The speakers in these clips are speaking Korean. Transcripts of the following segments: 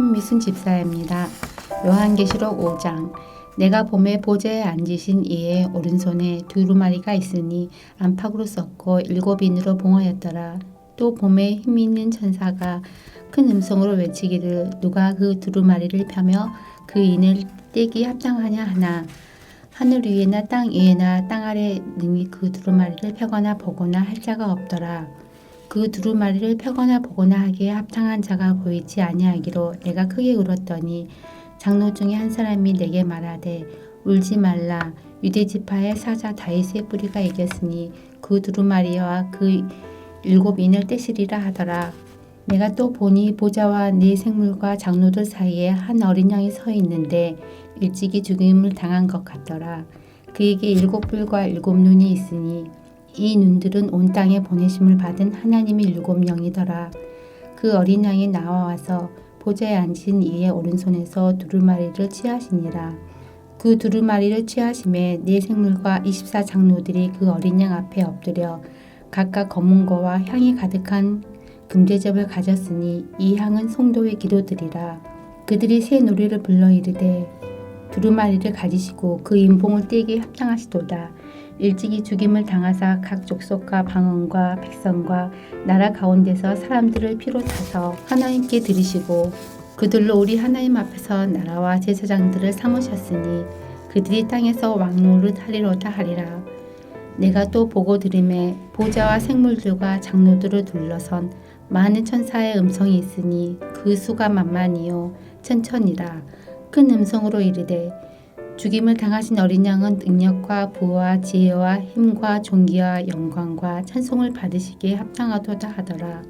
손미순 집사입니다. 요한계시록 5장. 내가 봄에 보좌에 앉으신 이의 오른손에 두루마리가 있으니 안팎으로 썼고 7인으로 봉하였더라. 또 봄에 힘있는 천사가 큰 음성으로 외치기를 누가 그 두루마리를 펴며 그 인을 떼기 합당하냐 하나. 하늘 위에나 땅 위에나 땅 아래 능히 그 두루마리를 펴거나 보거나 할 자가 없더라. 그 두루마리를 펴거나 보거나 하기에 합당한 자가 보이지 아니하기로 내가 크게 울었더니 장로 중에 한 사람이 내게 말하되 울지 말라. 유대 지파의 사자 다윗의 뿌리가 이겼으니 그 두루마리와 그 7인을 떼시리라 하더라. 내가 또 보니 보좌와 네 생물과 장로들 사이에 한 어린 양이 서 있는데 일찍이 죽임을 당한 것 같더라. 그에게 7뿔과 7눈이 있으니 이 눈들은 온 땅에 보내심을 받은 하나님의 7영이더라. 그 어린 양이 나와서 보좌에 앉으신 이의 오른손에서 두루마리를 취하시니라. 그 두루마리를 취하심에 네 생물과 24장로들이 그 어린 양 앞에 엎드려 각각 검은 거와 향이 가득한 금대접을 가졌으니 이 향은 성도의 기도들이라. 그들이 새 노래를 불러 이르되 두루마리를 가지시고 그 인봉을 떼기 합당하시도다. 일찍이 죽임을 당하사 각 족속과 방언과 백성과 나라 가운데서 사람들을 피로 타서 하나님께 드리시고 그들로 우리 하나님 앞에서 나라와 제사장들을 삼으셨으니 그들이 땅에서 왕노릇 하리로다 하리라. 내가 또 보고 들음에 보좌와 생물들과 장로들을 둘러선 많은 천사의 음성이 있으니 그 수가 만만이요 천천이라. 큰 음성으로 이르되 죽임을 당하신 어린 양은 능력과 부와 지혜와 힘과 존귀와 영광과 찬송을 받으시기에 합당하도다 하더라.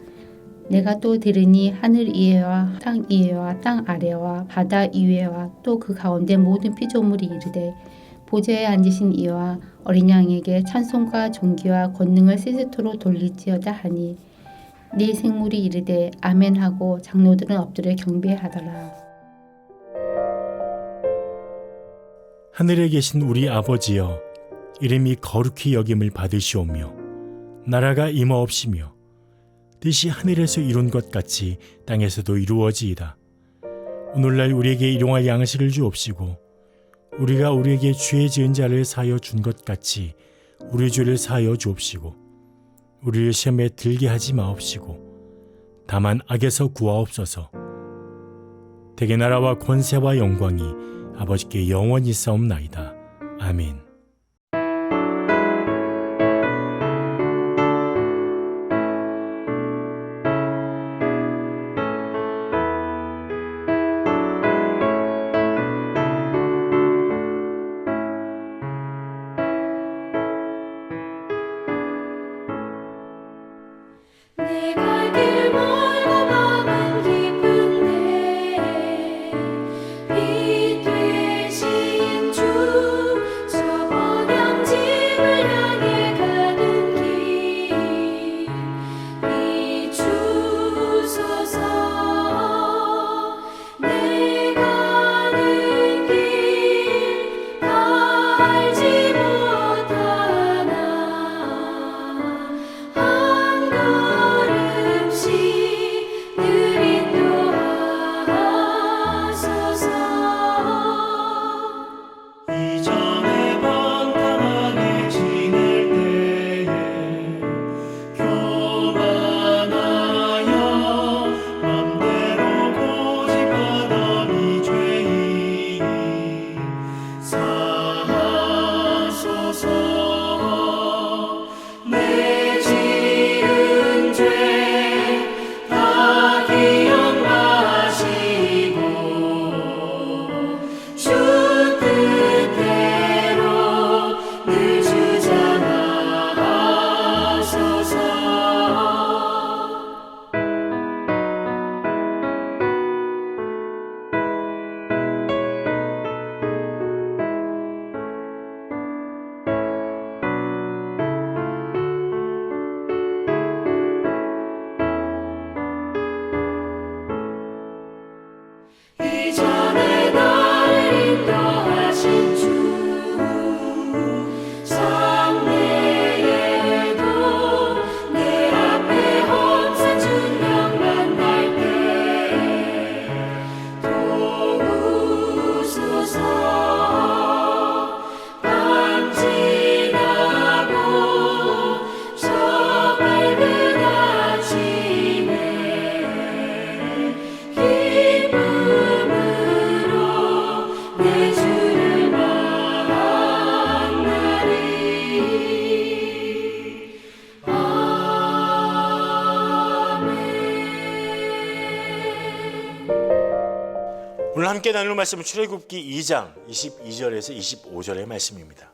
내가 또 들으니 하늘 위에와 땅 위에와 땅 아래와 바다 위에와 또 그 가운데 모든 피조물이 이르되 보좌에 앉으신 이와 어린 양에게 찬송과 존귀와 권능을 세세토록 돌릴지어다 하니 네 생물이 이르되 아멘하고 장로들은 엎드려 경배하더라. 하늘에 계신 우리 아버지여, 이름이 거룩히 여김을 받으시오며 나라가 임하옵시며 뜻이 하늘에서 이룬 것 같이 땅에서도 이루어지이다. 오늘날 우리에게 일용할 양식을 주옵시고 우리가 우리에게 죄 지은 자를 사하여 준 것 같이 우리 죄를 사하여 주옵시고 우리를 시험에 들게 하지 마옵시고 다만 악에서 구하옵소서. 대개 나라와 권세와 영광이 아버지께 영원히 싸움나이다. 아멘. 내가 길 멀고 마음은 기쁜데 빛 되신 주 저 오늘 함께 나눌 말씀은 출애굽기 2장 22절에서 25절의 말씀입니다.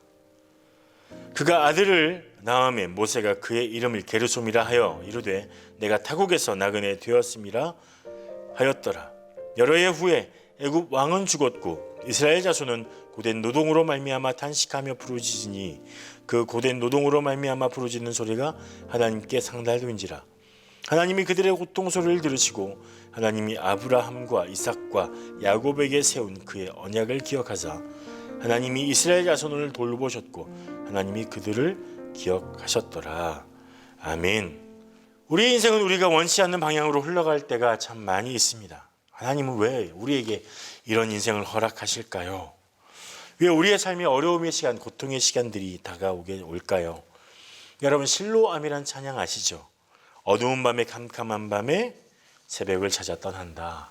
그가 아들을 낳음에 모세가 그의 이름을 게르솜이라 하여 이르되 내가 타국에서 나그네 되었음이라 하였더라. 여러 해 후에 애굽 왕은 죽었고 이스라엘 자손은 고된 노동으로 말미암아 탄식하며 부르짖으니 그 고된 노동으로 말미암아 부르짖는 소리가 하나님께 상달된지라. 하나님이 그들의 고통 소리를 들으시고 하나님이 아브라함과 이삭과 야곱에게 세운 그의 언약을 기억하사 하나님이 이스라엘 자손을 돌보셨고 하나님이 그들을 기억하셨더라. 아멘. 우리의 인생은 우리가 원치 않는 방향으로 흘러갈 때가 참 많이 있습니다. 하나님은 왜 우리에게 이런 인생을 허락하실까요? 왜 우리의 삶에 어려움의 시간, 고통의 시간들이 다가오게 올까요? 여러분, 실로암이란 찬양 아시죠? 어두운 밤에 캄캄한 밤에 새벽을 찾아 떠난다.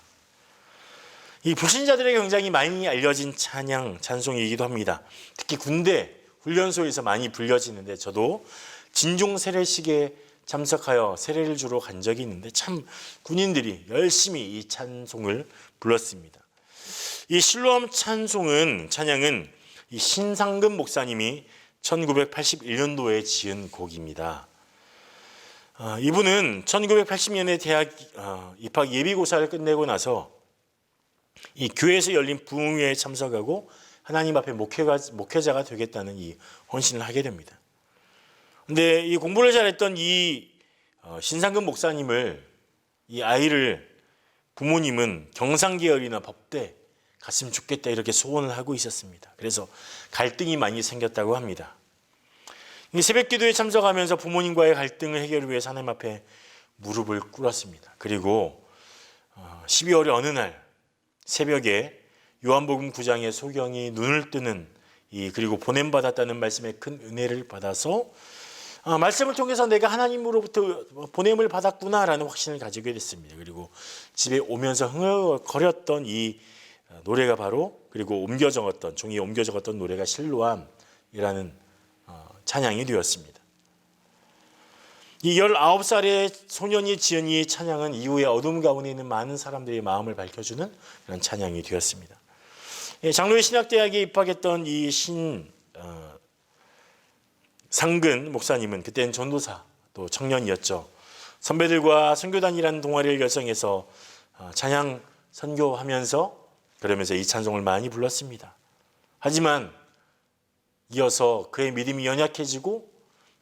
이 불신자들에게 굉장히 많이 알려진 찬송이기도 합니다. 특히 군대 훈련소에서 많이 불려지는데 저도 진종 세례식에 참석하여 세례를 주러 간 적이 있는데 참 군인들이 열심히 이 찬송을 불렀습니다. 이 실로암 찬양은 이 신상근 목사님이 1981년도에 지은 곡입니다. 이분은 1980년에 대학 입학 예비고사를 끝내고 나서 이 교회에서 열린 부흥회에 참석하고 하나님 앞에 목회자가 되겠다는 이 헌신을 하게 됩니다. 근데 이 공부를 잘했던 이 신상근 목사님을 이 아이를 부모님은 경상계열이나 법대 갔으면 좋겠다 이렇게 소원을 하고 있었습니다. 그래서 갈등이 많이 생겼다고 합니다. 새벽기도에 참석하면서 부모님과의 갈등을 해결을 위해서 하나님 앞에 무릎을 꿇었습니다. 그리고 12월의 어느 날 새벽에 요한복음 9장의 소경이 눈을 뜨는 그리고 보냄받았다는 말씀에 큰 은혜를 받아서 말씀을 통해서 내가 하나님으로부터 보냄을 받았구나라는 확신을 가지게 됐습니다. 그리고 집에 오면서 흥얼거렸던 이 노래가 바로 그리고 종이에 옮겨 적었던 노래가 실로암이라는 찬양이 되었습니다. 이 19살의 소년이 지은 이 찬양은 이후에 어둠 가운데 있는 많은 사람들의 마음을 밝혀주는 그런 찬양이 되었습니다. 장로회 신학대학에 입학했던 이 상근 목사님은 그때는 전도사 또 청년이었죠. 선배들과 선교단이라는 동아리를 결성해서 찬양 선교하면서 그러면서 이 찬송을 많이 불렀습니다. 하지만 이어서 그의 믿음이 연약해지고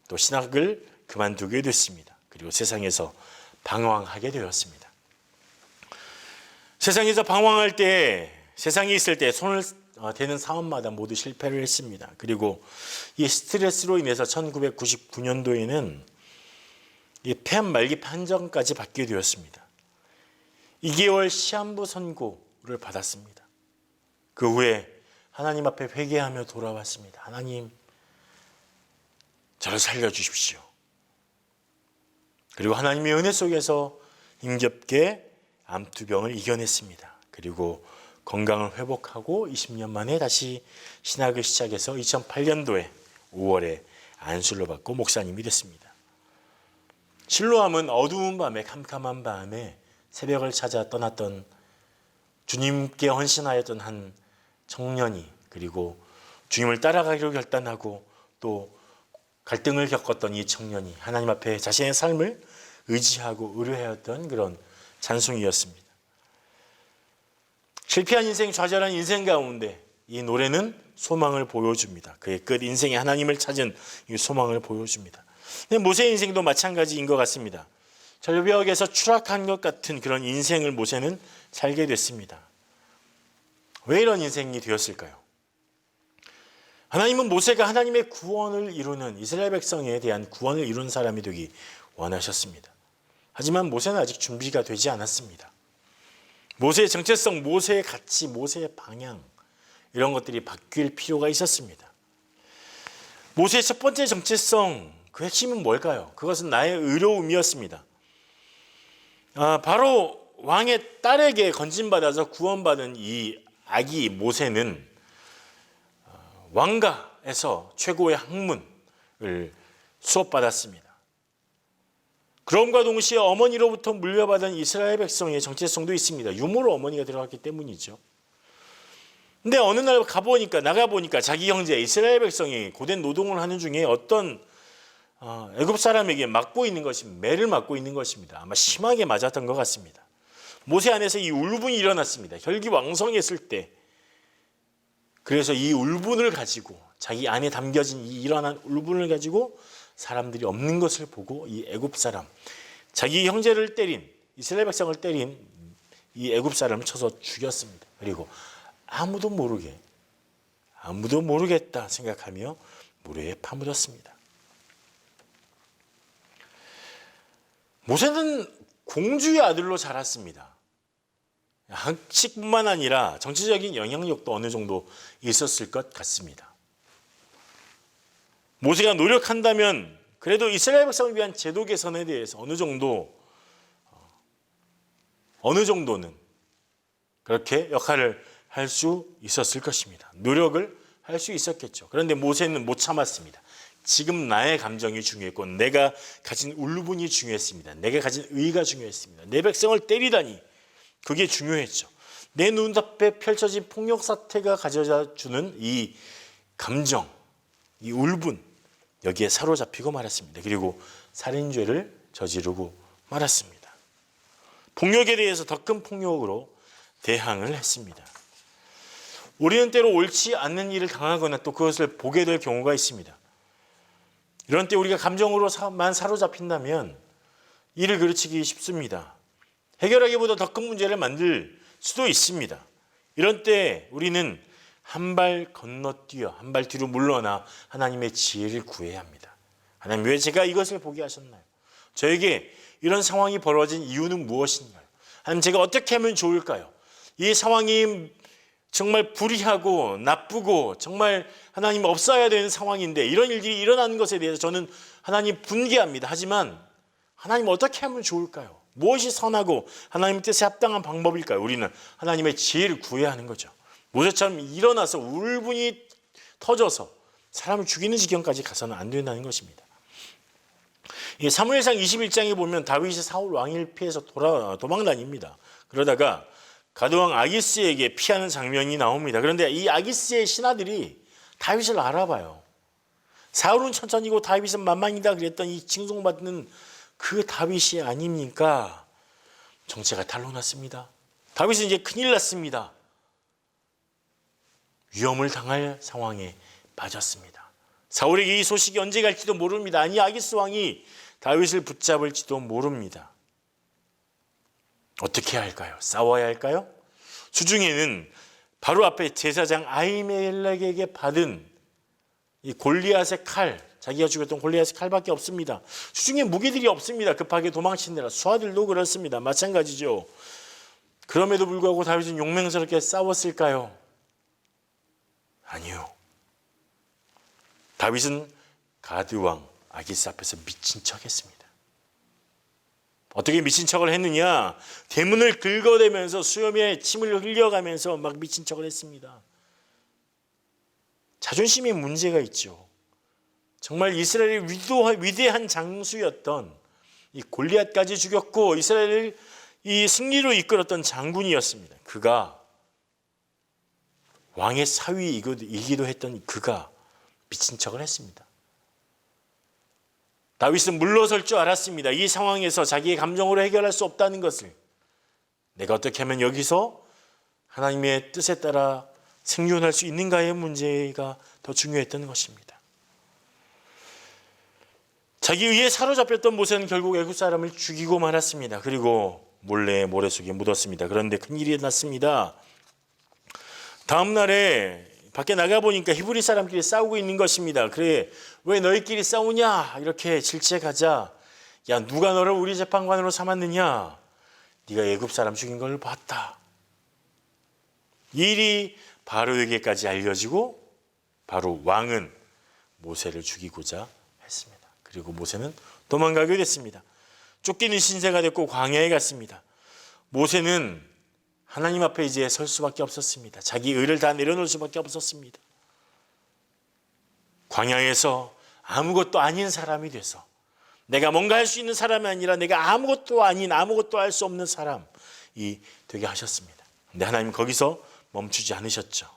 또 신학을 그만두게 됐습니다. 그리고 세상에서 방황하게 되었습니다. 세상에서 방황할 때, 세상에 있을 때 손을 대는 사업마다 모두 실패를 했습니다. 그리고 이 스트레스로 인해서 1999년도에는 이 폐암 말기 판정까지 받게 되었습니다. 2개월 시한부 선고를 받았습니다. 그 후에 하나님 앞에 회개하며 돌아왔습니다. 하나님, 저를 살려주십시오. 그리고 하나님의 은혜 속에서 힘겹게 암투병을 이겨냈습니다. 그리고 건강을 회복하고 20년 만에 다시 신학을 시작해서 2008년도에 5월에 안수를 받고 목사님이 됐습니다. 실로암은 어두운 밤에 캄캄한 밤에 새벽을 찾아 떠났던 주님께 헌신하였던 한 청년이 그리고 주님을 따라가기로 결단하고 또 갈등을 겪었던 이 청년이 하나님 앞에 자신의 삶을 의지하고 의뢰하였던 그런 찬송이었습니다. 실패한 인생, 좌절한 인생 가운데 이 노래는 소망을 보여줍니다. 그의 끝 인생에 하나님을 찾은 이 소망을 보여줍니다. 모세의 인생도 마찬가지인 것 같습니다. 절벽에서 추락한 것 같은 그런 인생을 모세는 살게 됐습니다. 왜 이런 인생이 되었을까요? 하나님은 모세가 하나님의 구원을 이루는 이스라엘 백성에 대한 구원을 이루는 사람이 되기 원하셨습니다. 하지만 모세는 아직 준비가 되지 않았습니다. 모세의 정체성, 모세의 가치, 모세의 방향 이런 것들이 바뀔 필요가 있었습니다. 모세의 첫 번째 정체성, 그 핵심은 뭘까요? 그것은 나의 의로움이었습니다. 바로 왕의 딸에게 건진받아서 구원받은 이 아기 모세는 왕가에서 최고의 학문을 수업받았습니다. 그럼과 동시에 어머니로부터 물려받은 이스라엘 백성의 정체성도 있습니다. 유모로 어머니가 들어갔기 때문이죠. 근데 어느 날 나가보니까 자기 형제 이스라엘 백성이 고된 노동을 하는 중에 어떤 애굽 사람에게 매를 맞고 있는 것입니다. 아마 심하게 맞았던 것 같습니다. 모세 안에서 이 울분이 일어났습니다. 혈기왕성했을 때. 그래서 이 울분을 가지고 자기 안에 담겨진 이 일어난 울분을 가지고 사람들이 없는 것을 보고 이 애굽 사람, 자기 형제를 때린, 이스라엘 백성을 때린 이 애굽 사람을 쳐서 죽였습니다. 그리고 아무도 모르겠다 생각하며 모래에 파묻었습니다. 모세는 공주의 아들로 자랐습니다. 학식뿐만 아니라 정치적인 영향력도 어느 정도 있었을 것 같습니다. 모세가 노력한다면 그래도 이스라엘 백성을 위한 제도 개선에 대해서 어느 정도는 그렇게 역할을 할 수 있었을 것입니다. 노력을 할 수 있었겠죠. 그런데 모세는 못 참았습니다. 지금 나의 감정이 중요했고 내가 가진 울분이 중요했습니다. 내가 가진 의가 중요했습니다. 내 백성을 때리다니 그게 중요했죠. 내 눈앞에 펼쳐진 폭력 사태가 가져다 주는 이 감정, 이 울분, 여기에 사로잡히고 말았습니다. 그리고 살인죄를 저지르고 말았습니다. 폭력에 대해서 더 큰 폭력으로 대항을 했습니다. 우리는 때로 옳지 않는 일을 당하거나 또 그것을 보게 될 경우가 있습니다. 이런 때 우리가 감정으로만 사로잡힌다면 일을 그르치기 쉽습니다. 해결하기보다 더 큰 문제를 만들 수도 있습니다. 이런 때 우리는 한 발 건너뛰어 한 발 뒤로 물러나 하나님의 지혜를 구해야 합니다. 하나님, 왜 제가 이것을 보게 하셨나요? 저에게 이런 상황이 벌어진 이유는 무엇인가요? 하나님, 제가 어떻게 하면 좋을까요? 이 상황이 정말 불의하고 나쁘고 정말 하나님 없어야 되는 상황인데 이런 일들이 일어나는 것에 대해서 저는 하나님 분개합니다. 하지만 하나님 어떻게 하면 좋을까요? 무엇이 선하고 하나님 뜻에 합당한 방법일까요? 우리는 하나님의 지혜를 구해야 하는 거죠. 모세처럼 일어나서 울분이 터져서 사람을 죽이는 지경까지 가서는 안 된다는 것입니다. 사무엘상 21장에 보면 다윗이 사울 왕위를 피해서 도망다닙니다. 그러다가 가드왕 아기스에게 피하는 장면이 나옵니다. 그런데 이 아기스의 신하들이 다윗을 알아봐요. 사울은 천천히고 다윗은 만만이다 그랬던 이 칭송받는 그 다윗이 아닙니까? 정체가 탄로났습니다. 다윗은 이제 큰일 났습니다. 위험을 당할 상황에 빠졌습니다. 사울에게 이 소식이 언제 갈지도 모릅니다. 아니, 아기스 왕이 다윗을 붙잡을지도 모릅니다. 어떻게 해야 할까요? 싸워야 할까요? 수중에는 바로 앞에 제사장 아히멜렉에게 받은 이 골리앗의 칼, 자기가 죽였던 골리앗의 칼밖에 없습니다. 수중에 무기들이 없습니다. 급하게 도망치느라. 수하들도 그렇습니다. 마찬가지죠. 그럼에도 불구하고 다윗은 용맹스럽게 싸웠을까요? 아니요. 다윗은 가드왕 아기스 앞에서 미친 척했습니다. 어떻게 미친 척을 했느냐? 대문을 긁어대면서 수염에 침을 흘려가면서 막 미친 척을 했습니다. 자존심에 문제가 있죠. 정말 이스라엘의 위대한 장수였던 이 골리앗까지 죽였고 이스라엘을 이 승리로 이끌었던 장군이었습니다. 그가 왕의 사위이기도 했던 그가 미친 척을 했습니다. 다윗은 물러설 줄 알았습니다. 이 상황에서 자기의 감정으로 해결할 수 없다는 것을, 내가 어떻게 하면 여기서 하나님의 뜻에 따라 생존할 수 있는가의 문제가 더 중요했던 것입니다. 자기 의에 사로잡혔던 모세는 결국 애굽 사람을 죽이고 말았습니다. 그리고 몰래 모래 속에 묻었습니다. 그런데 큰일이 일어났습니다. 다음 날에 밖에 나가보니까 히브리 사람끼리 싸우고 있는 것입니다. 그래, 왜 너희끼리 싸우냐? 이렇게 질책하자, 야, 누가 너를 우리 재판관으로 삼았느냐? 네가 애굽 사람 죽인 걸 봤다. 이 일이 바로에게까지 알려지고 바로 왕은 모세를 죽이고자 했습니다. 그리고 모세는 도망가게 됐습니다. 쫓기는 신세가 됐고 광야에 갔습니다. 모세는 하나님 앞에 이제 설 수밖에 없었습니다. 자기 의를 다 내려놓을 수밖에 없었습니다. 광야에서 아무것도 아닌 사람이 돼서, 내가 뭔가 할 수 있는 사람이 아니라 내가 아무것도 아닌, 아무것도 할 수 없는 사람이 되게 하셨습니다. 근데 하나님 거기서 멈추지 않으셨죠.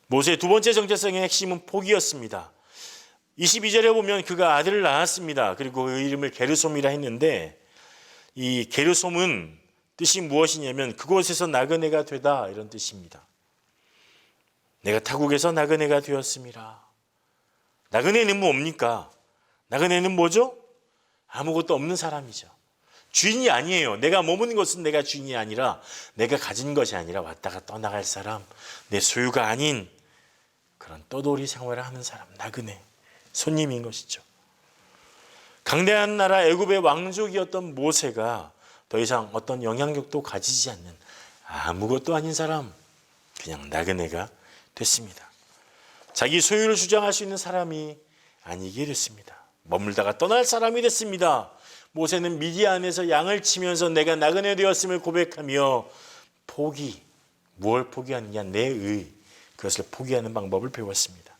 모세의 두 번째 정체성의 핵심은 포기였습니다. 22절에 보면 그가 아들을 낳았습니다. 그리고 그 이름을 게르솜이라 했는데, 이 게르솜은 뜻이 무엇이냐면 그곳에서 나그네가 되다, 이런 뜻입니다. 내가 타국에서 나그네가 되었습니다. 나그네는 뭡니까? 나그네는 뭐죠? 아무것도 없는 사람이죠. 주인이 아니에요. 내가 머무는 것은 내가 주인이 아니라, 내가 가진 것이 아니라 왔다가 떠나갈 사람, 내 소유가 아닌 그런 떠돌이 생활을 하는 사람, 나그네, 손님인 것이죠. 강대한 나라 애굽의 왕족이었던 모세가 더 이상 어떤 영향력도 가지지 않는 아무것도 아닌 사람, 그냥 나그네가 됐습니다. 자기 소유를 주장할 수 있는 사람이 아니게 됐습니다. 머물다가 떠날 사람이 됐습니다. 모세는 미디안에서 양을 치면서 내가 나그네 되었음을 고백하며 무엇을 포기하느냐? 내 의, 그것을 포기하는 방법을 배웠습니다.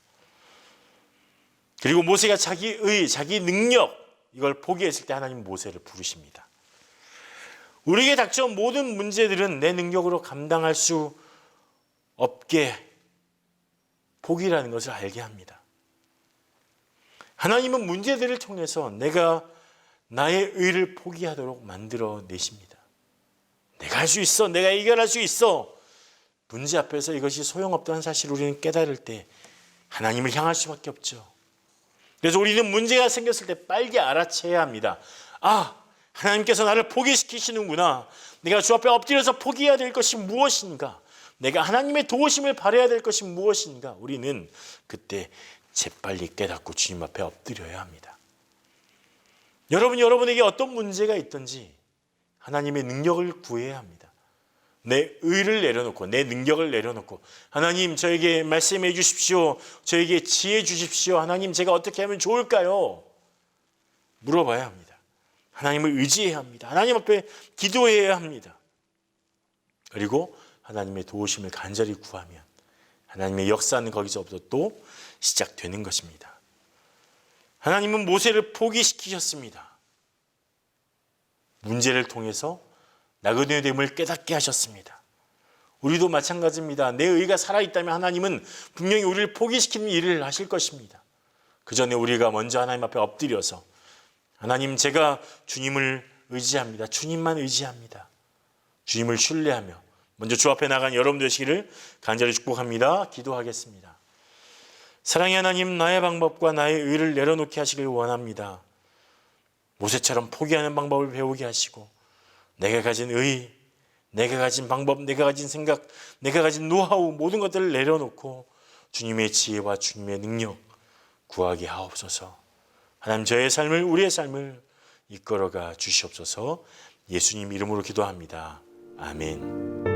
그리고 모세가 자기 의, 자기 능력, 이걸 포기했을 때 하나님 모세를 부르십니다. 우리에게 닥쳐온 모든 문제들은 내 능력으로 감당할 수 없게 포기라는 것을 알게 합니다. 하나님은 문제들을 통해서 내가 나의 의를 포기하도록 만들어 내십니다. 내가 할 수 있어, 내가 해결할 수 있어. 문제 앞에서 이것이 소용없다는 사실을 우리는 깨달을 때 하나님을 향할 수밖에 없죠. 그래서 우리는 문제가 생겼을 때 빨리 알아채야 합니다. 아, 하나님께서 나를 포기시키시는구나. 내가 주 앞에 엎드려서 포기해야 될 것이 무엇인가? 내가 하나님의 도우심을 바라야 될 것이 무엇인가? 우리는 그때 재빨리 깨닫고 주님 앞에 엎드려야 합니다. 여러분에게 어떤 문제가 있든지 하나님의 능력을 구해야 합니다. 내 의를 내려놓고, 내 능력을 내려놓고, 하나님 저에게 말씀해 주십시오. 저에게 지혜 주십시오. 하나님 제가 어떻게 하면 좋을까요? 물어봐야 합니다. 하나님을 의지해야 합니다. 하나님 앞에 기도해야 합니다. 그리고 하나님의 도우심을 간절히 구하면 하나님의 역사는 거기서부터 또 시작되는 것입니다. 하나님은 모세를 포기시키셨습니다. 문제를 통해서 나그네 됨을 깨닫게 하셨습니다. 우리도 마찬가지입니다. 내 의가 살아있다면 하나님은 분명히 우리를 포기시키는 일을 하실 것입니다. 그 전에 우리가 먼저 하나님 앞에 엎드려서 하나님, 제가 주님을 의지합니다. 주님만 의지합니다. 주님을 신뢰하며 먼저 주 앞에 나간 여러분 되시기를 간절히 축복합니다. 기도하겠습니다. 사랑의 하나님, 나의 방법과 나의 의를 내려놓게 하시길 원합니다. 모세처럼 포기하는 방법을 배우게 하시고, 내가 가진 의, 내가 가진 방법, 내가 가진 생각, 내가 가진 노하우, 모든 것들을 내려놓고 주님의 지혜와 주님의 능력 구하게 하옵소서. 하나님, 저의 삶을, 우리의 삶을 이끌어가 주시옵소서. 예수님 이름으로 기도합니다. 아멘.